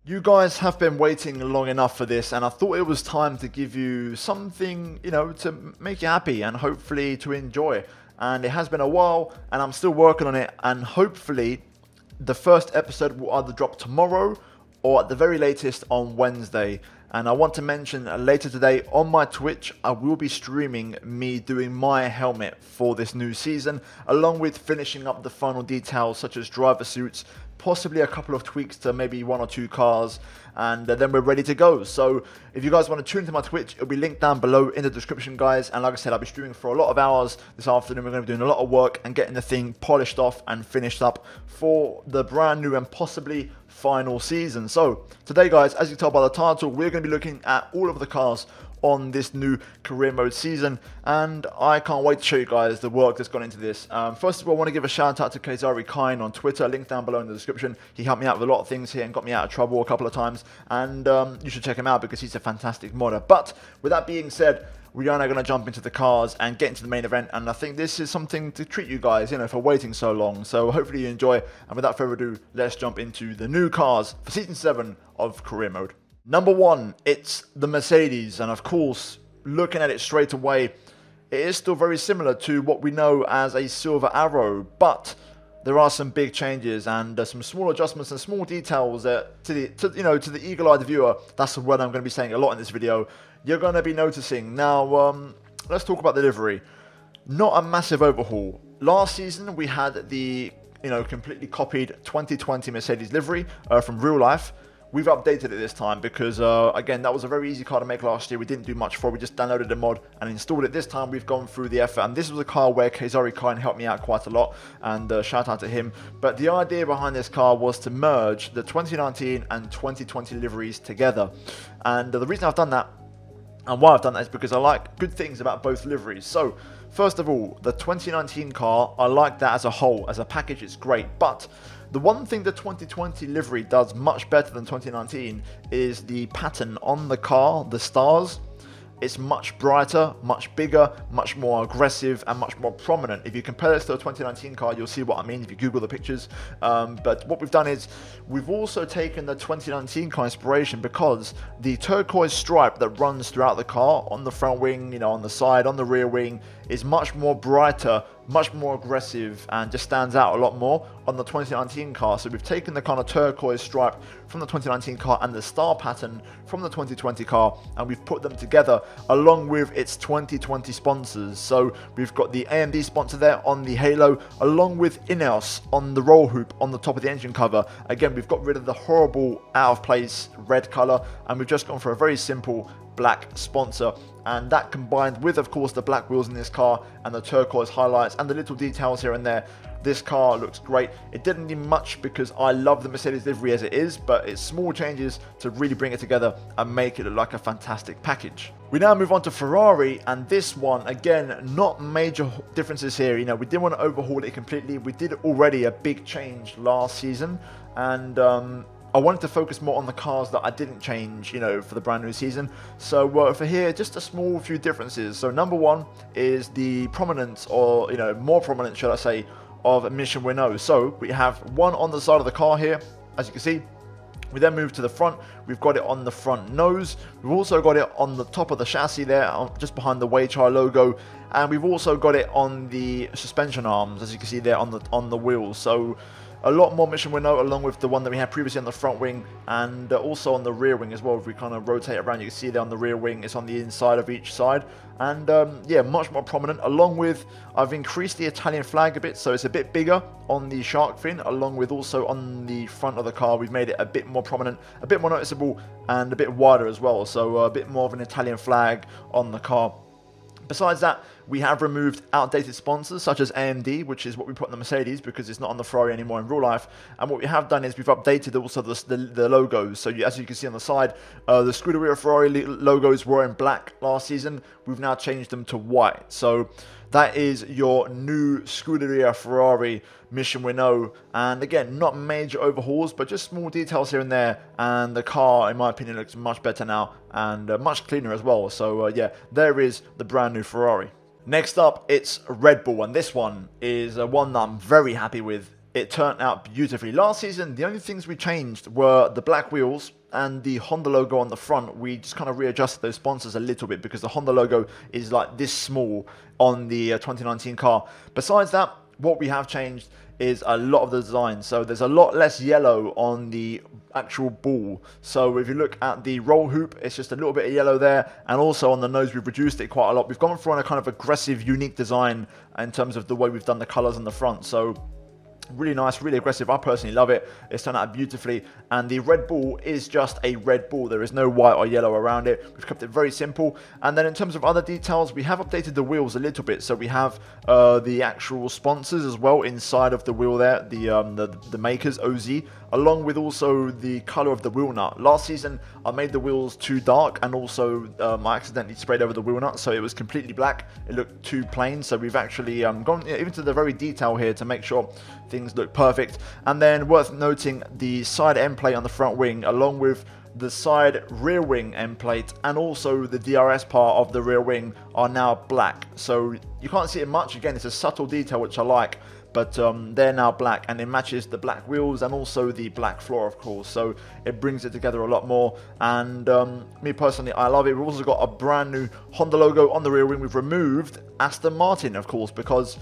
You guys have been waiting long enough for this, and I thought it was time to give you something, to make you happy and hopefully to enjoy. And it has been a while, and I'm still working on it, and hopefully the first episode will either drop tomorrow or at the very latest on Wednesday. And I want to mention later today on my Twitch, I will be streaming me doing my helmet for this new season, along with finishing up the final details such as driver suits, possibly a couple of tweaks to maybe one or two cars, and then we're ready to go. So if you guys want to tune into my Twitch, it'll be linked down below in the description, guys. And like I said, I'll be streaming for a lot of hours this afternoon. We're going to be doing a lot of work and getting the thing polished off and finished up for the brand new and possibly final season. So today, guys, as you can tell by the title, we're going to be looking at all of the cars on this new career mode season, and I can't wait to show you guys the work that's gone into this. First of all, I want to give a shout out to Kezari Kine on Twitter, link down below in the description. He helped me out with a lot of things here and got me out of trouble a couple of times, and you should check him out because he's a fantastic modder. But with that being said, we are now going to jump into the cars and get into the main event, and I think this is something to treat you guys, for waiting so long. So hopefully you enjoy, and without further ado, let's jump into the new cars for Season 7 of Career Mode. Number one, it's the Mercedes, and of course, looking at it straight away, it is still very similar to what we know as a Silver Arrow, but there are some big changes and some small adjustments and small details that, to the eagle-eyed viewer, that's the word I'm going to be saying a lot in this video, you're going to be noticing. Now, let's talk about the livery. Not a massive overhaul. Last season, we had the, completely copied 2020 Mercedes livery from real life. We've updated it this time because, again, that was a very easy car to make last year. We didn't do much for it. We just downloaded the mod and installed it. This time, we've gone through the effort. And this was a car where Kezari Kine helped me out quite a lot. And shout out to him. But the idea behind this car was to merge the 2019 and 2020 liveries together. And the reason I've done that, and why I've done that, is because I like good things about both liveries. So, first of all, the 2019 car, I like that as a whole. As a package, it's great. But the one thing the 2020 livery does much better than 2019 is the pattern on the car, the stars. It's much brighter, much bigger, much more aggressive, and much more prominent. If you compare this to a 2019 car, you'll see what I mean if you Google the pictures. But what we've done is we've also taken the 2019 car inspiration because the turquoise stripe that runs throughout the car on the front wing, on the side, on the rear wing, is much more brighter, much more aggressive, and just stands out a lot more on the 2019 car. So we've taken the kind of turquoise stripe from the 2019 car and the star pattern from the 2020 car, and we've put them together along with its 2020 sponsors. So we've got the AMD sponsor there on the halo, along with Ineos on the roll hoop on the top of the engine cover. Again, we've got rid of the horrible out of place red color, and we've just gone for a very simple black sponsor, and that combined with, of course, the black wheels in this car and the turquoise highlights and the little details here and there, this car looks great. It didn't need much because I love the Mercedes livery as it is, but it's small changes to really bring it together and make it look like a fantastic package. We now move on to Ferrari, and this one, again, not major differences here. We didn't want to overhaul it completely. We did already a big change last season, and I wanted to focus more on the cars that I didn't change, for the brand new season. So for here, just a small few differences. So number one is the prominence, or, more prominent, should I say, of Mission Renault. So we have one on the side of the car here, as you can see. We then move to the front. We've got it on the front nose. We've also got it on the top of the chassis there, just behind the Weichai logo. And we've also got it on the suspension arms, as you can see there on the wheels. So a lot more Mission Renault, along with the one that we had previously on the front wing, and also on the rear wing as well. If we kind of rotate around, you can see there on the rear wing, it's on the inside of each side. And yeah, much more prominent, along with, I've increased the Italian flag a bit, so it's a bit bigger on the shark fin, along with also on the front of the car, we've made it a bit more prominent, a bit more noticeable, and a bit wider as well. So a bit more of an Italian flag on the car. Besides that, we have removed outdated sponsors such as AMD, which is what we put on the Mercedes because it's not on the Ferrari anymore in real life. And what we have done is we've updated also the logos. So as you can see on the side, the Scuderia Ferrari logos were in black last season. We've now changed them to white. So that is your new Scuderia Ferrari Mission Renault. And again, not major overhauls, but just small details here and there. And the car, in my opinion, looks much better now and much cleaner as well. So yeah, there is the brand new Ferrari. Next up, it's Red Bull, and this one is one that I'm very happy with. it turned out beautifully. Last season, the only things we changed were the black wheels and the Honda logo on the front. We just kind of readjusted those sponsors a little bit because the Honda logo is like this small on the 2019 car. Besides that, what we have changed is a lot of the design. So there's a lot less yellow on the actual ball. So if you look at the roll hoop, it's just a little bit of yellow there. And also on the nose, we've reduced it quite a lot. We've gone for a kind of aggressive, unique design in terms of the way we've done the colors on the front. So really nice, really aggressive. I personally love it. It's turned out beautifully. And the red ball is just a red ball. There is no white or yellow around it. We've kept it very simple. And then in terms of other details, we have updated the wheels a little bit. So we have the actual sponsors as well inside of the wheel there, the makers, OZ, along with also the color of the wheel nut. Last season, I made the wheels too dark, and also I accidentally sprayed over the wheel nut, so it was completely black. It looked too plain. So we've actually gone even to the very detail here to make sure things look perfect. And then worth noting, the side end plate on the front wing, along with the side rear wing end plate and also the DRS part of the rear wing, are now black. So you can't see it much. Again, it's a subtle detail which I like, but they're now black, and it matches the black wheels and also the black floor, of course. So it brings it together a lot more, and me personally, I love it. We've also got a brand new Honda logo on the rear wing. We've removed Aston Martin, of course, because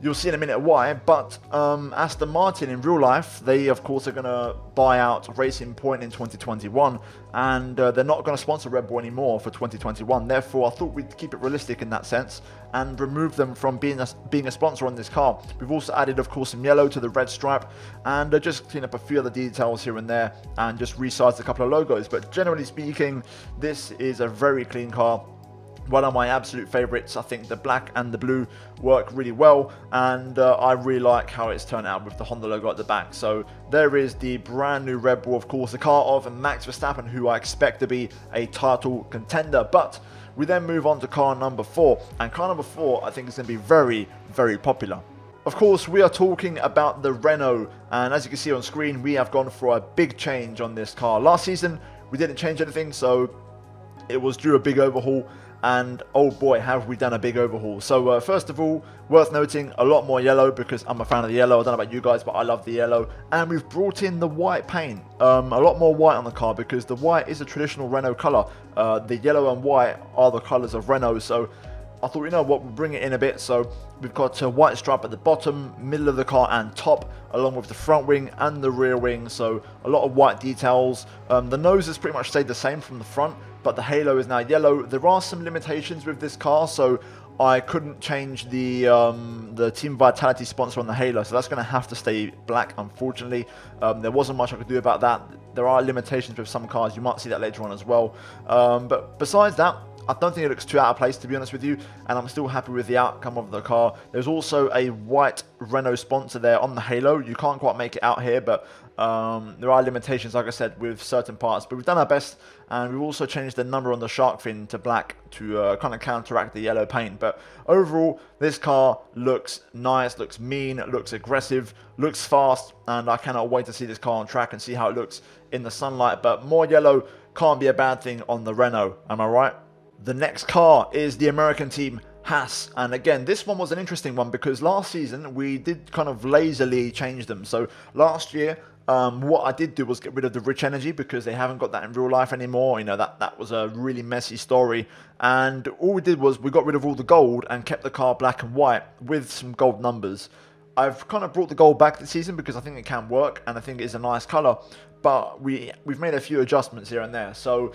you'll see in a minute why, but Aston Martin in real life, they of course are going to buy out Racing Point in 2021, and they're not going to sponsor Red Bull anymore for 2021. Therefore, I thought we'd keep it realistic in that sense and remove them from being a sponsor on this car. We've also added, of course, some yellow to the red stripe, and just clean up a few other details here and there, and just resized a couple of logos. But generally speaking, this is a very clean car. One of my absolute favorites. I think the black and the blue work really well, and I really like how it's turned out with the Honda logo at the back. So there is the brand new Red Bull, of course, the car of Max Verstappen, who I expect to be a title contender. But we then move on to car number 4, and car number 4 I think is going to be very, very popular. Of course, we are talking about the Renault, and as you can see on screen, we have gone for a big change on this car. Last season we didn't change anything, so it was due a big overhaul. And oh boy, have we done a big overhaul. So first of all, worth noting, a lot more yellow, because I'm a fan of the yellow. I don't know about you guys, but I love the yellow. And we've brought in the white paint, a lot more white on the car, because the white is a traditional Renault colour. The yellow and white are the colours of Renault, so I thought, you know what, we'll bring it in a bit. So we've got a white stripe at the bottom, middle of the car and top, along with the front wing and the rear wing. So a lot of white details. The nose has pretty much stayed the same from the front, but the halo is now yellow. There are some limitations with this car, so I couldn't change the Team Vitality sponsor on the halo, so that's going to have to stay black, unfortunately. There wasn't much I could do about that. There are limitations with some cars. You might see that later on as well. But besides that, I don't think it looks too out of place, to be honest with you, and I'm still happy with the outcome of the car. There's also a white Renault sponsor there on the halo. You can't quite make it out here, but there are limitations, like I said, with certain parts. But we've done our best, and we've also changed the number on the shark fin to black to kind of counteract the yellow paint. But overall, this car looks nice, looks mean, looks aggressive, looks fast, and I cannot wait to see this car on track and see how it looks in the sunlight. But more yellow can't be a bad thing on the Renault, am I right? The next car is the American team Haas, and again, this one was an interesting one because last season we did kind of lazily change them. So last year, what I did do was get rid of the rich energy because they haven't got that in real life anymore. You know, that was a really messy story, and all we did was we got rid of all the gold and kept the car black and white with some gold numbers. I've kind of brought the gold back this season because I think it can work, and I think it's a nice colour. But we've made a few adjustments here and there. So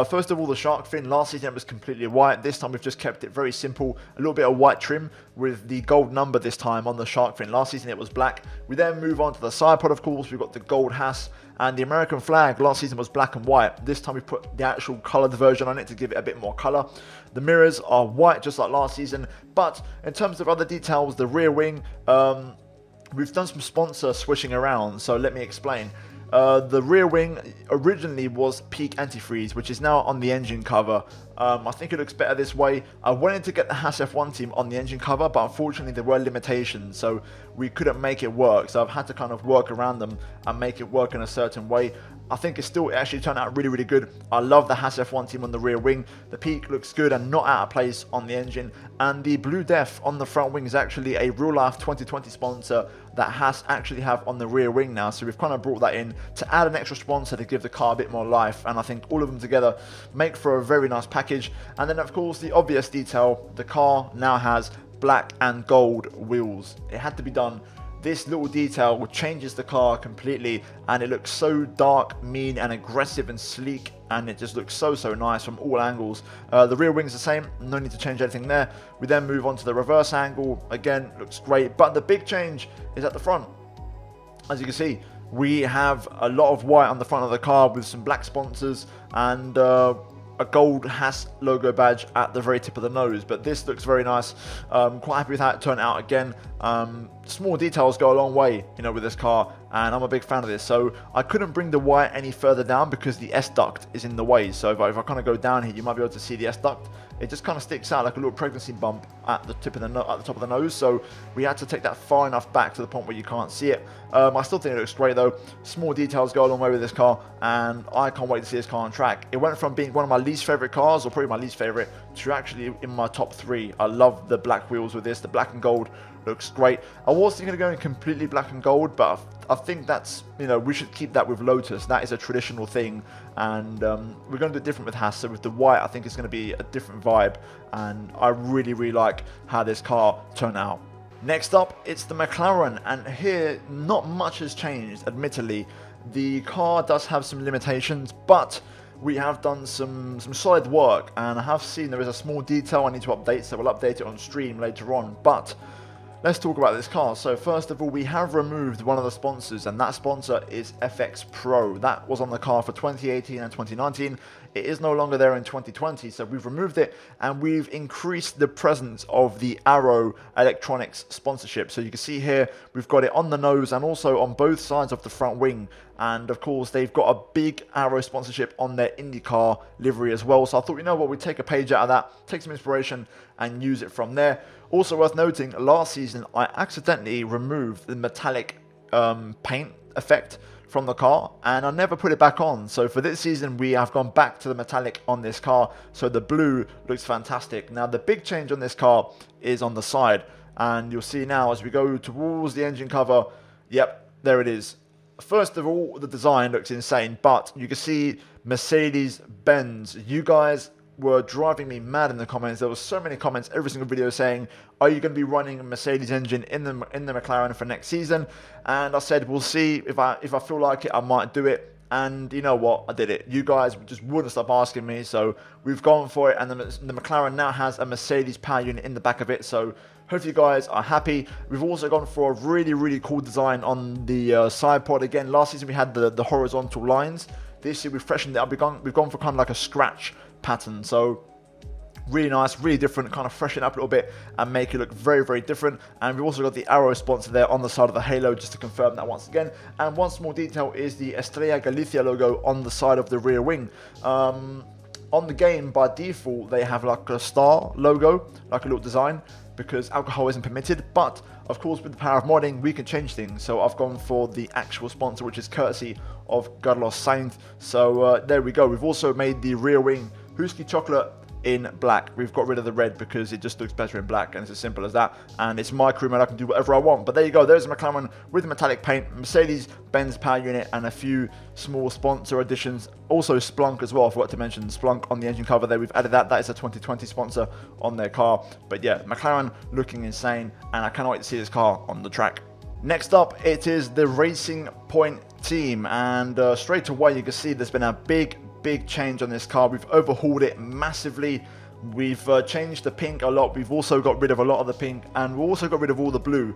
first of all, the shark fin. Last season it was completely white. This time we've just kept it very simple. A little bit of white trim with the gold number this time on the shark fin. Last season it was black. We then move on to the side pod, of course. We've got the gold Haas. And the American flag last season was black and white. This time we put the actual coloured version on it to give it a bit more colour. The mirrors are white just like last season. But in terms of other details, the rear wing, we've done some sponsor switching around. So let me explain. The rear wing originally was peak antifreeze, which is now on the engine cover. I think it looks better this way. I wanted to get the Haas F1 team on the engine cover, but unfortunately there were limitations. So we couldn't make it work. So I've had to kind of work around them and make it work in a certain way. I think it actually turned out really, really good. I love the Haas F1 team on the rear wing. The peak looks good and not out of place on the engine. And the Blue Def on the front wing is actually a real-life 2020 sponsor that Haas actually have on the rear wing now. So we've kind of brought that in to add an extra sponsor to give the car a bit more life. And I think all of them together make for a very nice package. And then, of course, the obvious detail, the car now has black and gold wheels. It had to be done. This little detail changes the car completely, and it looks so dark, mean and aggressive and sleek, and it just looks so nice from all angles. The rear wing's the same, no need to change anything there. We then move on to the reverse angle. Again, looks great, but the big change is at the front. As you can see, we have a lot of white on the front of the car with some black sponsors and a gold Haas logo badge at the very tip of the nose, but this looks very nice. Quite happy with how it turned out. Again, small details go a long way, you know, with this car, and I'm a big fan of this. So I couldn't bring the white any further down because the S duct is in the way. So if I kind of go down here, you might be able to see the S duct. It just kind of sticks out like a little pregnancy bump at the tip of the at the top of the nose. So we had to take that far enough back to the point where you can't see it. I still think it looks great though. Small details go a long way with this car, and I can't wait to see this car on track. It went from being one of my least favorite cars, or probably my least favorite, to actually in my top 3. I love the black wheels with this. The black and gold looks great. I was thinking of going completely black and gold, but I think that's, you know, we should keep that with Lotus. That is a traditional thing, and we're going to do it different with Haas. So with the white, I think it's going to be a different vibe, and I really like how this car turned out. Next up, it's the McLaren, and here not much has changed, admittedly. The car does have some limitations, but we have done some solid work, and I have seen there is a small detail I need to update, so we'll update it on stream later on. But let's talk about this car. So first of all, we have removed one of the sponsors, and that sponsor is FX Pro. That was on the car for 2018 and 2019. It is no longer there in 2020, so we've removed it, and we've increased the presence of the Arrow Electronics sponsorship. So you can see here, we've got it on the nose and also on both sides of the front wing. And of course, they've got a big Arrow sponsorship on their IndyCar livery as well. So I thought, you know what, we'd take a page out of that, take some inspiration and use it from there. Also worth noting, last season, I accidentally removed the metallic paint effect from the car, and I never put it back on. So for this season, we have gone back to the metallic on this car. So the blue looks fantastic. Now, the big change on this car is on the side, and you'll see now as we go towards the engine cover, yep, there it is. First of all, the design looks insane, but you can see Mercedes-Benz. You guys were driving me mad in the comments. There were so many comments, every single video saying, are you going to be running a Mercedes engine in the McLaren for next season? And I said, we'll see. If I feel like it, I might do it. And you know what? I did it. You guys just wouldn't stop asking me, so we've gone for it. And the McLaren now has a Mercedes power unit in the back of it, so hopefully you guys are happy. We've also gone for a really cool design on the side pod. Again, last season we had the horizontal lines. This year we've freshened it up. We've gone for kind of like a scratch pattern, so really nice, really different, kind of freshen it up a little bit and make it look very different. And we've also got the Arrow sponsor there on the side of the halo, just to confirm that once again. And one small detail is the Estrella Galicia logo on the side of the rear wing. On the game, by default, they have like a star logo, like a little design, because alcohol isn't permitted. But of course, with the power of modding, we can change things. So I've gone for the actual sponsor, which is courtesy of Carlos Sainz. So there we go. We've also made the rear wing Husky chocolate in black. We've got rid of the red because it just looks better in black, and it's as simple as that. And it's my crew, and I can do whatever I want. But there you go. There's a McLaren with the metallic paint, Mercedes-Benz power unit, and a few small sponsor additions. Also Splunk as well. I forgot to mention Splunk on the engine cover there. We've added that. That is a 2020 sponsor on their car. But yeah, McLaren looking insane, and I cannot wait to see this car on the track. Next up, it is the Racing Point team, and straight away you can see there's been a big change on this car. We've overhauled it massively. We've changed the pink a lot. We've also got rid of a lot of the pink, and we've also got rid of all the blue.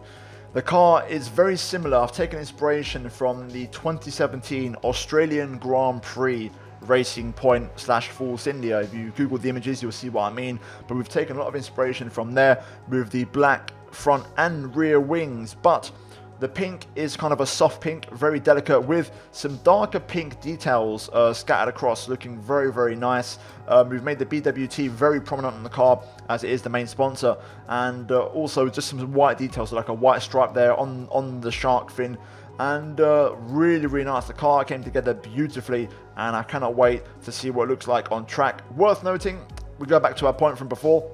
The car is very similar. I've taken inspiration from the 2017 Australian Grand Prix Racing Point / Force India. If you Google the images, you'll see what I mean. But we've taken a lot of inspiration from there with the black front and rear wings. But The pink is kind of a soft pink, very delicate, with some darker pink details scattered across, looking very, very nice. We've made the BWT very prominent on the car, as it is the main sponsor, and also just some white details, like a white stripe there on the shark fin, and really, really nice. The car came together beautifully, and I cannot wait to see what it looks like on track. Worth noting, we go back to our point from before.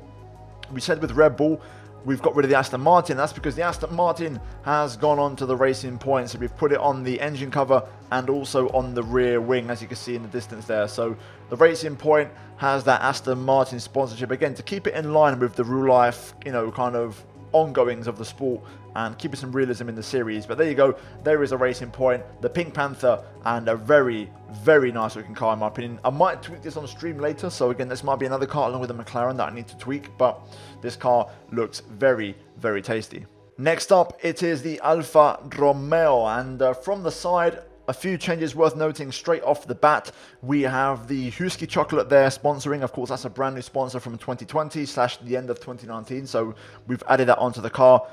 We said with Red Bull, we've got rid of the Aston Martin. That's because the Aston Martin has gone on to the Racing Point. So we've put it on the engine cover and also on the rear wing, as you can see in the distance there. So the Racing Point has that Aston Martin sponsorship, again, to keep it in line with the real life, you know, kind of ongoings of the sport and keeping some realism in the series. But there you go, there is a Racing Point, the Pink Panther, and a very, very nice looking car in my opinion. I might tweak this on stream later, so again, this might be another car along with the McLaren that I need to tweak, but this car looks very, very tasty. Next up, it is the Alfa Romeo, and from the side, a few changes worth noting straight off the bat. We have the Husky chocolate there sponsoring. Of course, that's a brand new sponsor from 2020 / the end of 2019. So we've added that onto the car.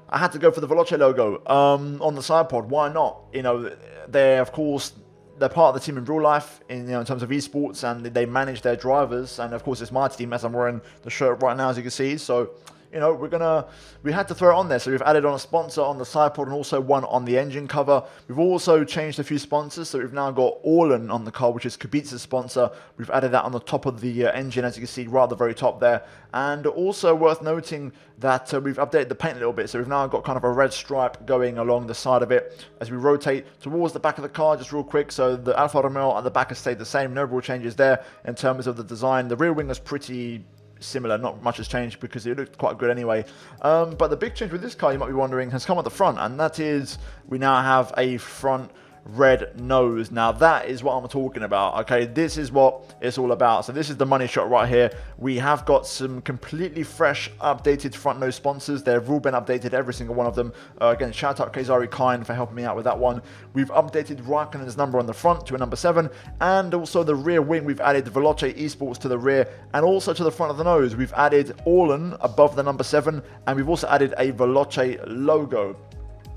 I had to go for the Veloce logo on the side pod. Why not? You know, they're part of the team in real life, in terms of esports, and they manage their drivers. And of course, it's my team, as I'm wearing the shirt right now, as you can see. So, you know, we had to throw it on there. So we've added on a sponsor on the side pod and also one on the engine cover. We've also changed a few sponsors. So we've now got Orlen on the car, which is Kubica's sponsor. We've added that on the top of the engine, as you can see, right at the very top there. And also worth noting that we've updated the paint a little bit. So we've now got kind of a red stripe going along the side of it. As we rotate towards the back of the car, just real quick. So the Alfa Romeo at the back has stayed the same. No real changes there in terms of the design. The rear wing is pretty similar, not much has changed because it looked quite good anyway. But the big change with this car, you might be wondering, has come at the front, and that is we now have a front red nose. Now that is what I'm talking about. Okay, this is what it's all about. So this is the money shot right here. We have got some completely fresh updated front nose sponsors. They've all been updated, every single one of them. Again, shout out Kaysari Kine for helping me out with that one. We've updated Raikkonen's number on the front to a number 7, and also the rear wing, we've added Veloce Esports to the rear, and also to the front of the nose we've added Orlen above the number 7, and we've also added a Veloce logo.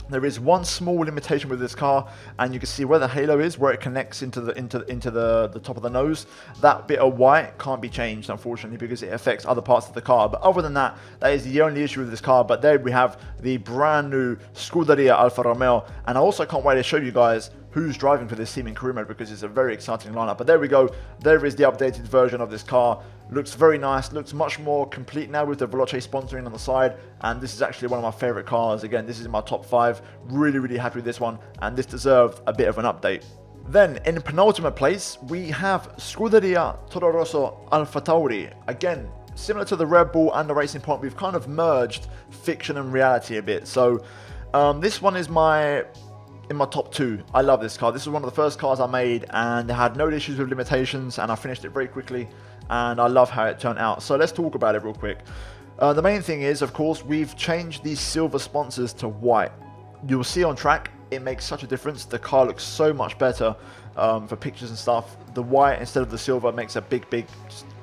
There is one small limitation with this car, and you can see where the halo is, where it connects into the top of the nose. That bit of white can't be changed, unfortunately, because it affects other parts of the car. But other than that, that is the only issue with this car. But there we have the brand new Scuderia Alfa Romeo, and I also can't wait to show you guys who's driving for this team in career mode, because it's a very exciting lineup. But there we go. There is the updated version of this car. Looks very nice. Looks much more complete now with the Veloce sponsoring on the side. And this is actually one of my favorite cars. Again, this is in my top 5. Really, really happy with this one. And this deserved a bit of an update. Then, in penultimate place, we have Scuderia Toro Rosso Alfa Tauri. Again, similar to the Red Bull and the Racing Point, we've kind of merged fiction and reality a bit. So, this one is in my top 2. I love this car. This is one of the first cars I made, and it had no issues with limitations, and I finished it very quickly, and I love how it turned out. So let's talk about it real quick. The main thing is, of course, we've changed these silver sponsors to white. You'll see on track, it makes such a difference. The car looks so much better for pictures and stuff. The white instead of the silver makes a big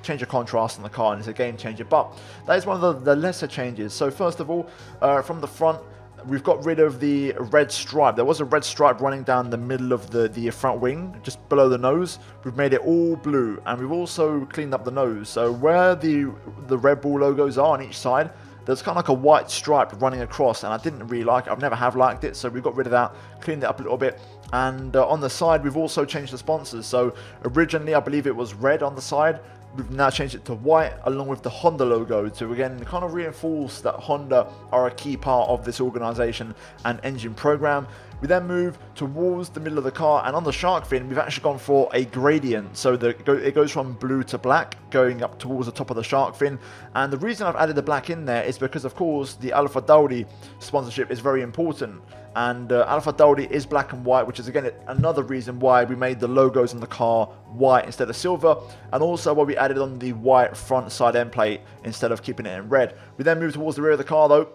change of contrast in the car, and it's a game changer. But that is one of the lesser changes. So first of all, from the front, we've got rid of the red stripe. There was a red stripe running down the middle of the front wing, just below the nose. We've made it all blue, and we've also cleaned up the nose. So where the Red Bull logos are on each side, there's kind of like a white stripe running across, and I didn't really like it. I've never have liked it, so we got rid of that, cleaned it up a little bit. And on the side, we've also changed the sponsors. So originally, I believe it was red on the side. We've now changed it to white, along with the Honda logo, to again kind of reinforce that Honda are a key part of this organization and engine program. We then move towards the middle of the car, and on the shark fin, we've actually gone for a gradient. So it goes from blue to black, going up towards the top of the shark fin. And the reason I've added the black in there is because, of course, the Alfa Tauri sponsorship is very important. And Alfa Tauri is black and white, which is, again, another reason why we made the logos on the car white instead of silver. And also why we added on the white front side end plate instead of keeping it in red. We then move towards the rear of the car, though.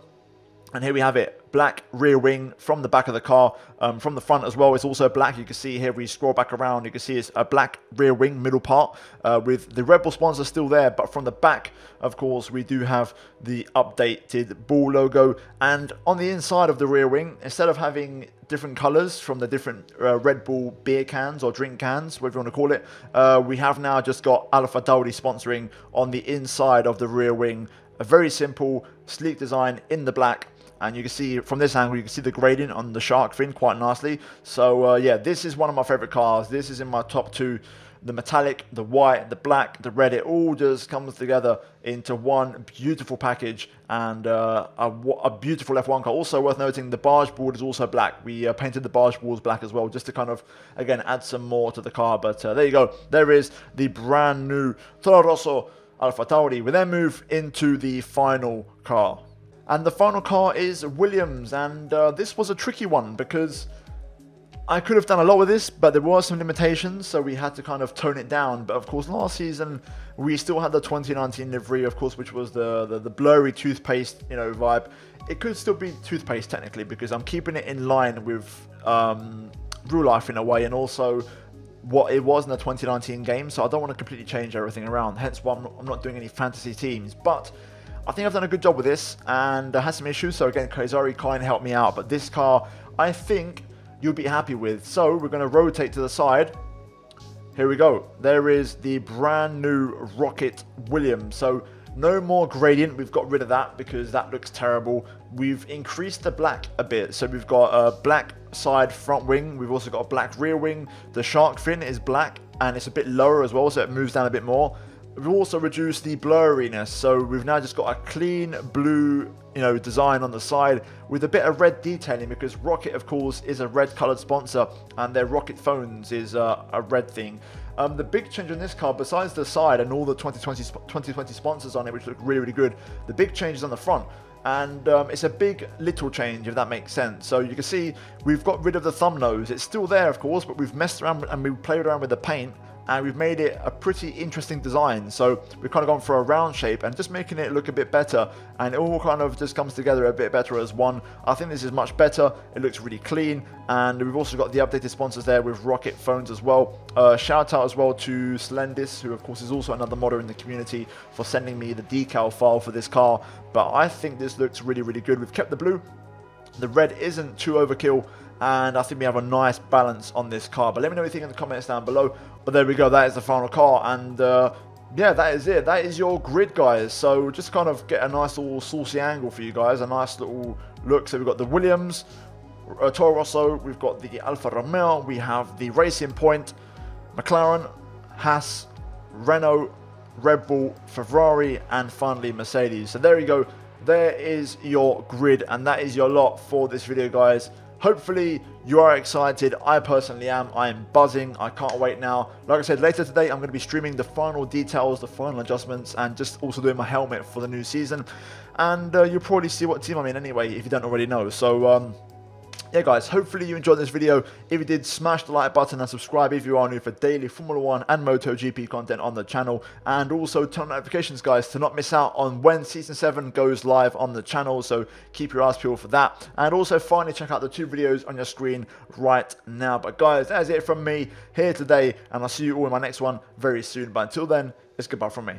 And here we have it, black rear wing from the back of the car, from the front as well. It's also black. You can see here, we scroll back around, you can see it's a black rear wing middle part with the Red Bull sponsor still there. But from the back, of course, we do have the updated Bull logo. And on the inside of the rear wing, instead of having different colors from the different Red Bull beer cans or drink cans, whatever you want to call it, we have now just got Alfa Romeo sponsoring on the inside of the rear wing. A very simple, sleek design in the black. And you can see from this angle, you can see the gradient on the shark fin quite nicely. So yeah, this is one of my favorite cars. This is in my top 2. The metallic, the white, the black, the red, it all just comes together into one beautiful package, and a beautiful F1 car. Also worth noting, the barge board is also black. We painted the barge boards black as well, just to kind of, again, add some more to the car. But there you go. There is the brand new Toro Rosso Alfa Tauri. We then move into the final car. And the final car is Williams, and this was a tricky one because I could have done a lot with this, but there were some limitations, so we had to kind of tone it down. But of course, last season we still had the 2019 livery, of course, which was the blurry toothpaste, you know, vibe. It could still be toothpaste technically because I'm keeping it in line with real life in a way, and also what it was in the 2019 game. So I don't want to completely change everything around. Hence why I'm not doing any fantasy teams, but I think I've done a good job with this, and I had some issues, so again, Kaizari kind of helped me out. But this car, I think you'll be happy with. So we're going to rotate to the side. Here we go. There is the brand new Rocket Williams. So no more gradient. We've got rid of that because that looks terrible. We've increased the black a bit. So we've got a black side front wing. We've also got a black rear wing. The shark fin is black, and it's a bit lower as well, so it moves down a bit more. We've also reduced the blurriness, so we've now just got a clean blue, you know, design on the side with a bit of red detailing, because Rocket, of course, is a red coloured sponsor, and their Rocket phones is a red thing. The big change on this car, besides the side and all the 2020 sponsors on it, which look really, really good, the big change is on the front. And it's a big little change, if that makes sense. So you can see we've got rid of the thumb nose. It's still there, of course, but we've messed around and we've played around with the paint, and we've made it a pretty interesting design. So we've kind of gone for a round shape and just making it look a bit better, and it all kind of just comes together a bit better as one. I think this is much better. It looks really clean, and we've also got the updated sponsors there with Rocket phones as well. Shout out as well to Slendis, who of course is also another modder in the community, for sending me the decal file for this car. But I think this looks really, really good. We've kept the blue. The red isn't too overkill, and I think we have a nice balance on this car. But let me know what you think in the comments down below. But there we go, that is the final car, and yeah, that is it. That is your grid, guys. So just kind of get a nice little saucy angle for you guys, a nice little look. So we've got the Williams, Toro Rosso, we've got the Alfa Romeo, we have the Racing Point, McLaren, Haas, Renault, Red Bull, Ferrari, and finally Mercedes. So there you go. There is your grid, and that is your lot for this video, guys. Hopefully you are excited. I personally am. I am buzzing. I can't wait now. Like I said, later today I'm going to be streaming the final details, the final adjustments, and just also doing my helmet for the new season. And you'll probably see what team I'm in anyway, if you don't already know. So yeah, guys, hopefully you enjoyed this video. If you did, smash the like button and subscribe if you are new for daily Formula 1 and MotoGP content on the channel. And also turn on notifications, guys, to not miss out on when Season 7 goes live on the channel. So keep your eyes peeled for that. And also finally check out the 2 videos on your screen right now. But guys, that is it from me here today, and I'll see you all in my next one very soon. But until then, it's goodbye from me.